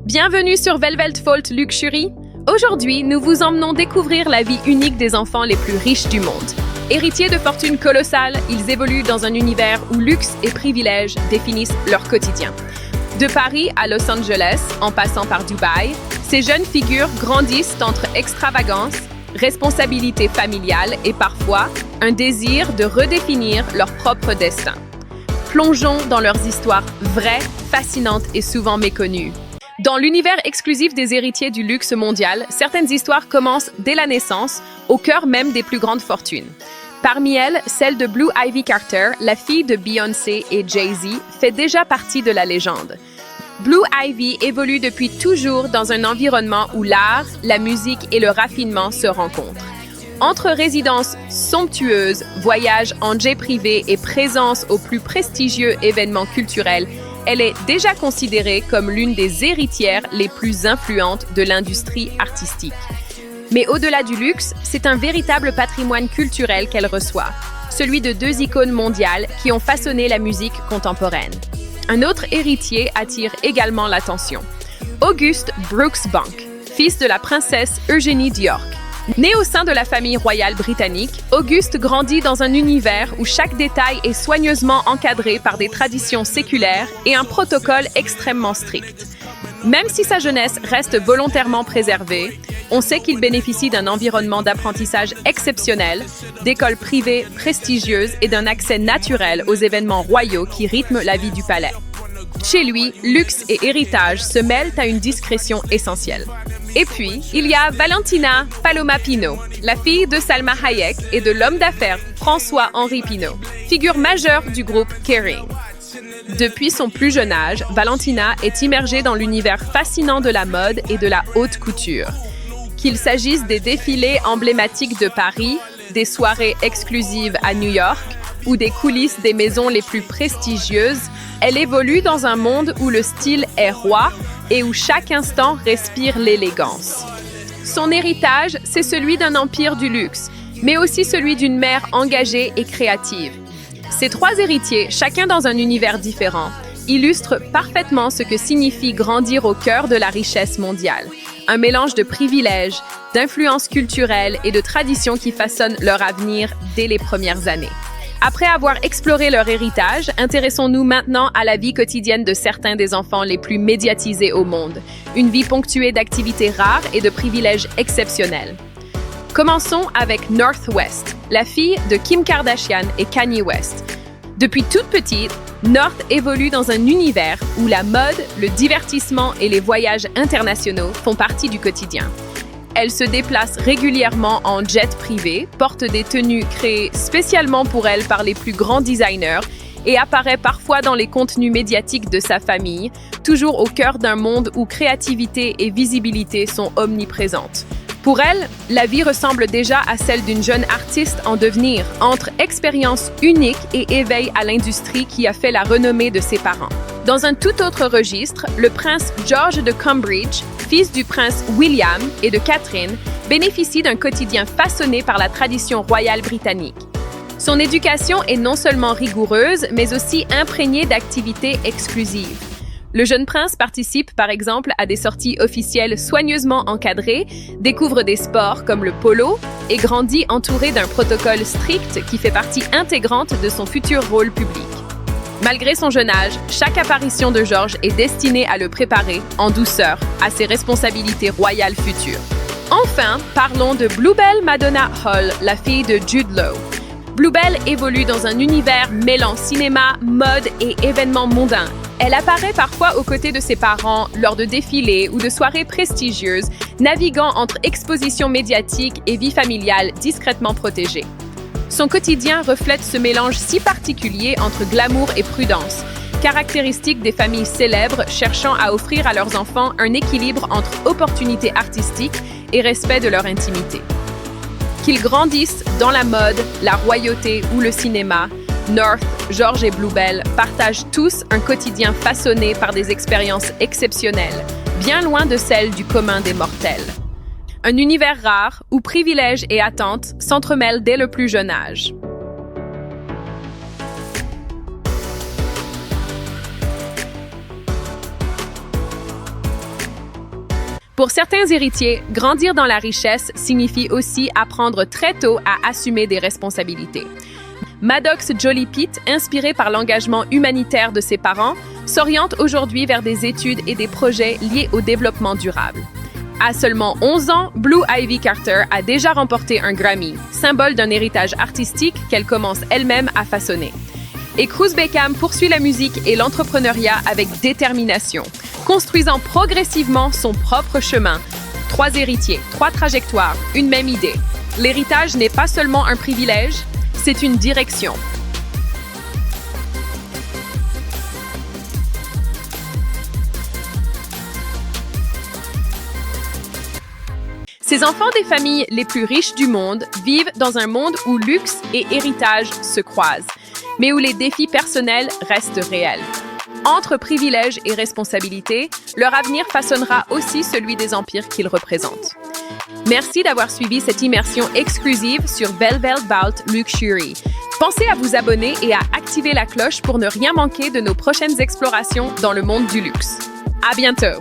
Bienvenue sur Velvet Fault Luxury. Aujourd'hui, nous vous emmenons découvrir la vie unique des enfants les plus riches du monde. Héritiers de fortunes colossales, ils évoluent dans un univers où luxe et privilèges définissent leur quotidien. De Paris à Los Angeles, en passant par Dubaï, ces jeunes figures grandissent entre extravagance, responsabilité familiale et parfois un désir de redéfinir leur propre destin. Plongeons dans leurs histoires vraies, fascinantes et souvent méconnues. Dans l'univers exclusif des héritiers du luxe mondial, certaines histoires commencent dès la naissance, au cœur même des plus grandes fortunes. Parmi elles, celle de Blue Ivy Carter, la fille de Beyoncé et Jay-Z, fait déjà partie de la légende. Blue Ivy évolue depuis toujours dans un environnement où l'art, la musique et le raffinement se rencontrent. Entre résidences somptueuses, voyages en jet privé et présence aux plus prestigieux événements culturels, elle est déjà considérée comme l'une des héritières les plus influentes de l'industrie artistique. Mais au-delà du luxe, c'est un véritable patrimoine culturel qu'elle reçoit, celui de deux icônes mondiales qui ont façonné la musique contemporaine. Un autre héritier attire également l'attention. Auguste Brooks Bank, fils de la princesse Eugénie d'York. Né au sein de la famille royale britannique, Auguste grandit dans un univers où chaque détail est soigneusement encadré par des traditions séculaires et un protocole extrêmement strict. Même si sa jeunesse reste volontairement préservée, on sait qu'il bénéficie d'un environnement d'apprentissage exceptionnel, d'écoles privées prestigieuses et d'un accès naturel aux événements royaux qui rythment la vie du palais. Chez lui, luxe et héritage se mêlent à une discrétion essentielle. Et puis, il y a Valentina Paloma Pinault, la fille de Salma Hayek et de l'homme d'affaires François-Henri Pinault, figure majeure du groupe Kering. Depuis son plus jeune âge, Valentina est immergée dans l'univers fascinant de la mode et de la haute couture. Qu'il s'agisse des défilés emblématiques de Paris, des soirées exclusives à New York ou des coulisses des maisons les plus prestigieuses, elle évolue dans un monde où le style est roi et où chaque instant respire l'élégance. Son héritage, c'est celui d'un empire du luxe, mais aussi celui d'une mère engagée et créative. Ces trois héritiers, chacun dans un univers différent, illustrent parfaitement ce que signifie grandir au cœur de la richesse mondiale. Un mélange de privilèges, d'influences culturelles et de traditions qui façonnent leur avenir dès les premières années. Après avoir exploré leur héritage, intéressons-nous maintenant à la vie quotidienne de certains des enfants les plus médiatisés au monde. Une vie ponctuée d'activités rares et de privilèges exceptionnels. Commençons avec North West, la fille de Kim Kardashian et Kanye West. Depuis toute petite, North évolue dans un univers où la mode, le divertissement et les voyages internationaux font partie du quotidien. Elle se déplace régulièrement en jet privé, porte des tenues créées spécialement pour elle par les plus grands designers et apparaît parfois dans les contenus médiatiques de sa famille, toujours au cœur d'un monde où créativité et visibilité sont omniprésentes. Pour elle, la vie ressemble déjà à celle d'une jeune artiste en devenir, entre expérience unique et éveil à l'industrie qui a fait la renommée de ses parents. Dans un tout autre registre, le prince George de Cambridge, fils du prince William et de Catherine, bénéficie d'un quotidien façonné par la tradition royale britannique. Son éducation est non seulement rigoureuse, mais aussi imprégnée d'activités exclusives. Le jeune prince participe par exemple à des sorties officielles soigneusement encadrées, découvre des sports comme le polo et grandit entouré d'un protocole strict qui fait partie intégrante de son futur rôle public. Malgré son jeune âge, chaque apparition de George est destinée à le préparer, en douceur, à ses responsabilités royales futures. Enfin, parlons de Bluebell Madonna Hall, la fille de Jude Law. Bluebell évolue dans un univers mêlant cinéma, mode et événements mondains. Elle apparaît parfois aux côtés de ses parents lors de défilés ou de soirées prestigieuses, naviguant entre expositions médiatiques et vie familiale discrètement protégée. Son quotidien reflète ce mélange si particulier entre glamour et prudence, caractéristique des familles célèbres cherchant à offrir à leurs enfants un équilibre entre opportunités artistiques et respect de leur intimité. Qu'ils grandissent dans la mode, la royauté ou le cinéma, North, George et Bluebell partagent tous un quotidien façonné par des expériences exceptionnelles, bien loin de celles du commun des mortels. Un univers rare où privilèges et attentes s'entremêlent dès le plus jeune âge. Pour certains héritiers, grandir dans la richesse signifie aussi apprendre très tôt à assumer des responsabilités. Maddox Jolie Pitt, inspirée par l'engagement humanitaire de ses parents, s'oriente aujourd'hui vers des études et des projets liés au développement durable. À seulement 11 ans, Blue Ivy Carter a déjà remporté un Grammy, symbole d'un héritage artistique qu'elle commence elle-même à façonner. Et Cruz Beckham poursuit la musique et l'entrepreneuriat avec détermination, construisant progressivement son propre chemin. 3 héritiers, 3 trajectoires, une même idée. L'héritage n'est pas seulement un privilège, c'est une direction. Ces enfants des familles les plus riches du monde vivent dans un monde où luxe et héritage se croisent, mais où les défis personnels restent réels. Entre privilèges et responsabilités, leur avenir façonnera aussi celui des empires qu'ils représentent. Merci d'avoir suivi cette immersion exclusive sur Velvet Luxury. Pensez à vous abonner et à activer la cloche pour ne rien manquer de nos prochaines explorations dans le monde du luxe. À bientôt!